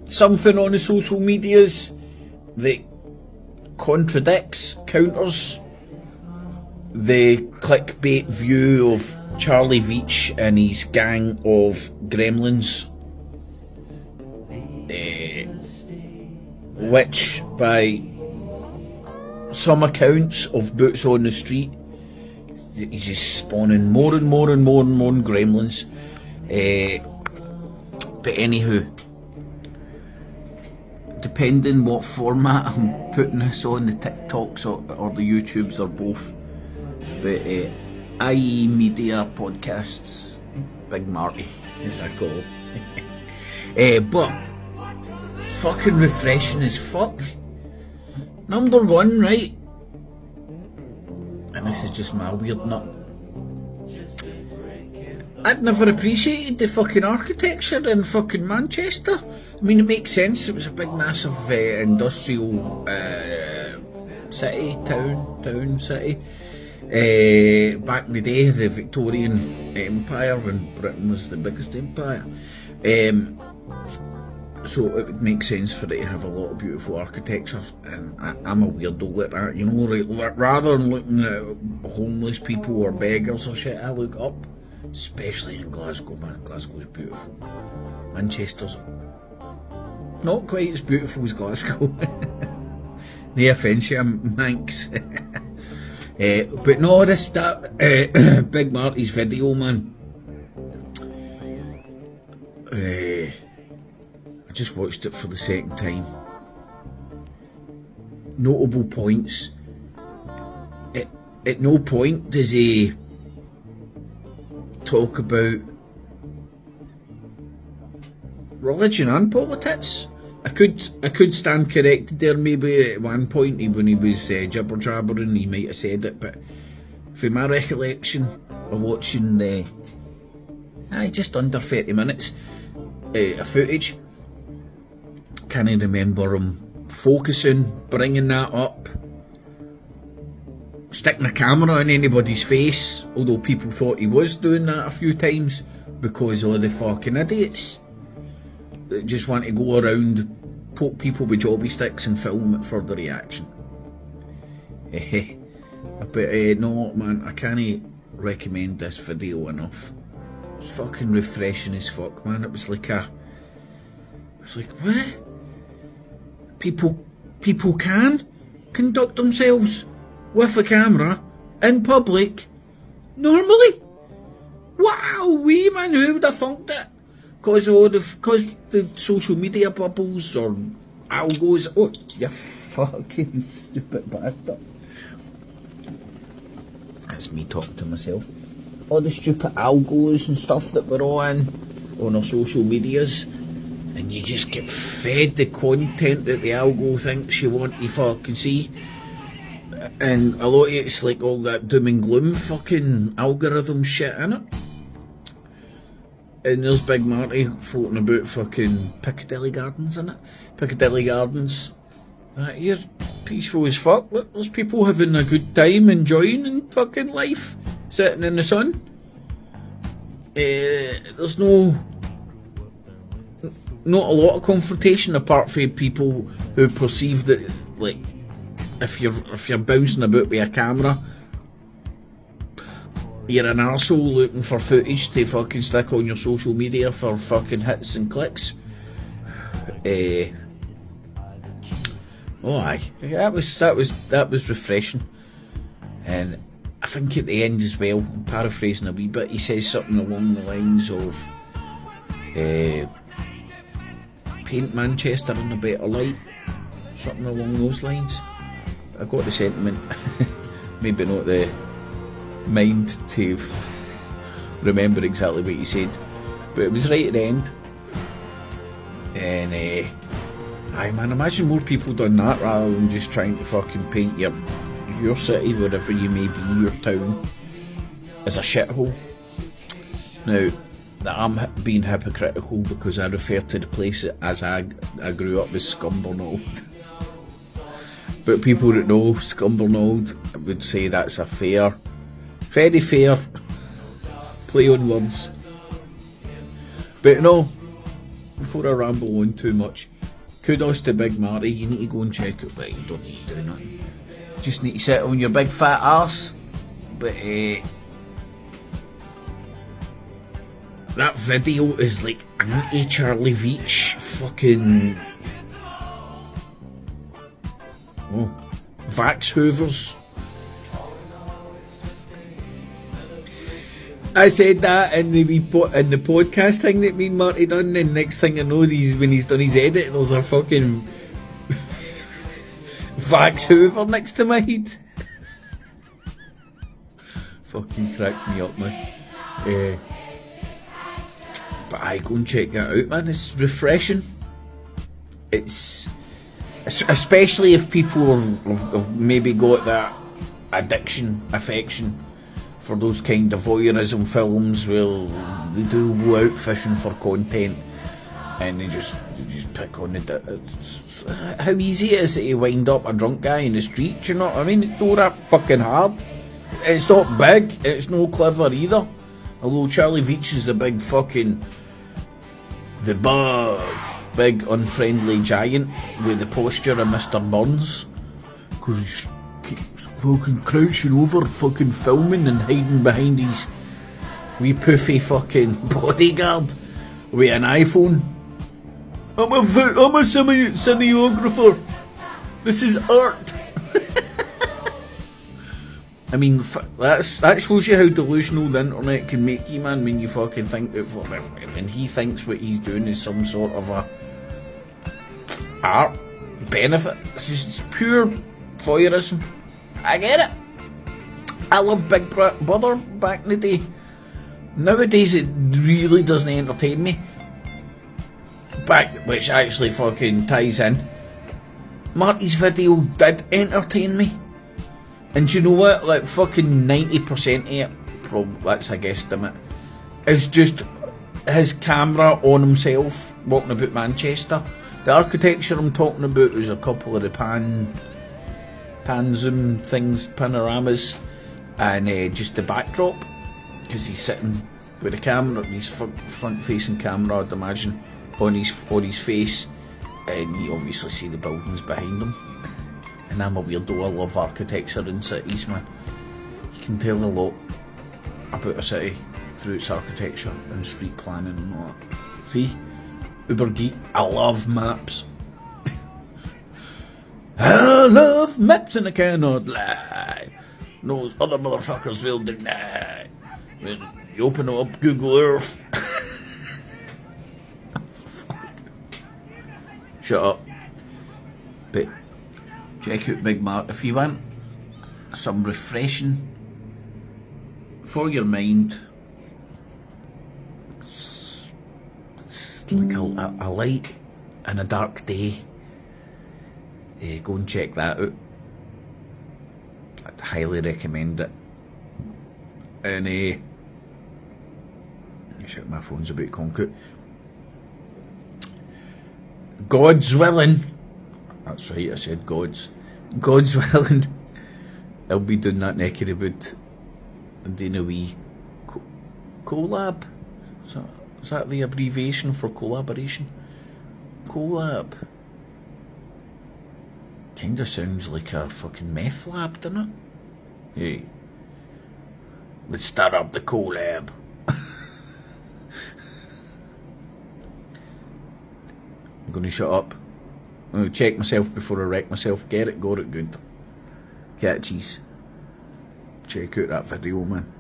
something on the social medias that contradicts, counters the clickbait view of Charlie Veitch and his gang of gremlins, which by some accounts of boots on the street, he's just spawning more and more gremlins. But anywho, depending what format I'm putting this on, the TikToks or the YouTubes or both, but IE Media Podcasts, Big Marty, as I call it. But fucking refreshing as fuck. Number one, right? And this is just my weird nut. I'd never appreciated the fucking architecture in fucking Manchester. I mean, it makes sense. It was a big, massive industrial city, town city. Back in the day, the Victorian Empire, when Britain was the biggest empire. So it would make sense for it to have a lot of beautiful architecture, and I'm a weirdo like that, you know, right? Rather than looking at homeless people or beggars or shit, I look up, especially in Glasgow, man. Glasgow's beautiful. Manchester's not quite as beautiful as Glasgow. No offence, you Manx. But no, that Big Marty's video, man. I just watched it for the second time. Notable points. At no point does he talk about religion and politics. I could stand corrected there. Maybe at one point when he was jibber jabbering, he might have said it. But from my recollection of watching just under 30 minutes of footage, can't remember him focusing, bringing that up, sticking a camera on anybody's face, although people thought he was doing that a few times because of the fucking idiots that just want to go around, poke people with jobby sticks and film it for the reaction. But no, man, I can't recommend this video enough. It's fucking refreshing as fuck, man. It was like, what? People can conduct themselves with a camera in public normally. Wow, man, who would have funked it? Because the social media bubbles or algos. Oh, you fucking stupid bastard. That's me talking to myself. All the stupid algos and stuff that we're on our social medias, and you just get fed the content that the algo thinks you want to fucking see. And a lot of it's like all that doom and gloom fucking algorithm shit in it. And there's Big Marty floating about fucking Piccadilly Gardens in it. Piccadilly Gardens. You're peaceful as fuck. Look, there's people having a good time, enjoying fucking life, sitting in the sun. There's not a lot of confrontation apart from people who perceive that, like, if you're bouncing about with a camera, you're an arsehole looking for footage to fucking stick on your social media for fucking hits and clicks. Oh aye, that was refreshing. And I think at the end as well, I'm paraphrasing a wee bit, he says something along the lines of paint Manchester in a better light, something along those lines. I got the sentiment. Maybe not the mind to remember exactly what he said, but it was right at the end. And aye man, imagine more people done that rather than just trying to fucking paint your city, wherever you may be, your town, as a shithole. Now, that I'm being hypocritical because I refer to the place as I grew up as Scumbernauld. But people that know Scumbernauld would say that's a very fair play on words. But no, before I ramble on too much, kudos to Big Marty. You need to go and check it, but you don't need to do nothing. Just need to sit on your big fat arse. But that video is like anti-Charlie Veitch fucking Vax Hoovers. I said that in the podcast thing that me and Marty done, and next thing I know, when he's done his edit, there's a fucking Vax Hoover next to my head. Fucking cracked me up, man. But I go and check that out, man. It's refreshing. It's especially if people have maybe got that affection for those kind of voyeurism films where they do go out fishing for content and they just pick on how easy it is to wind up a drunk guy in the street, you know what I mean? It's not that fucking hard. It's not big, it's no clever either. Although Charlie Veitch is the big big unfriendly giant with the posture of Mr. Burns. Because he's keeps fucking crouching over, fucking filming and hiding behind his wee poofy fucking bodyguard with an iPhone. I'm a cinematographer. This is art. I mean, that shows you how delusional the internet can make you, man. When you fucking think that, when he thinks what he's doing is some sort of a art benefit. It's just pure voyeurism. I get it. I love Big Brother back in the day. Nowadays it really doesn't entertain me. Which actually fucking ties in. Marty's video did entertain me. And do you know what? Like fucking 90% of it, that's a guesstimate, is just his camera on himself walking about Manchester. The architecture I'm talking about is a couple of the pan zoom things, panoramas, and just the backdrop, because he's sitting with the camera, his front facing camera, I'd imagine, on his face, and you obviously see the buildings behind him. And I'm a weirdo, I love architecture in cities, man. You can tell a lot about a city through its architecture and street planning and all that. See? Uber geek, I love maps. I love maps and I cannot lie. Those other motherfuckers will deny. When you open up Google Earth. Fuck. Shut up. But check out Big Mark if you want some refreshing for your mind. It's like a light in a dark day. Go and check that out. I'd highly recommend it. And shit, my phone's about concut. God's willing. That's right, I said God's willing. I'll be doing that neck of the wood and doing a wee collab. Is that the abbreviation for collaboration? Collab. Kinda sounds like a fucking meth lab, doesn't it? Hey. Let's start up the collab. I'm gonna shut up. I'm gonna check myself before I wreck myself. Get it, got it good. Catchies. Check out that video, man.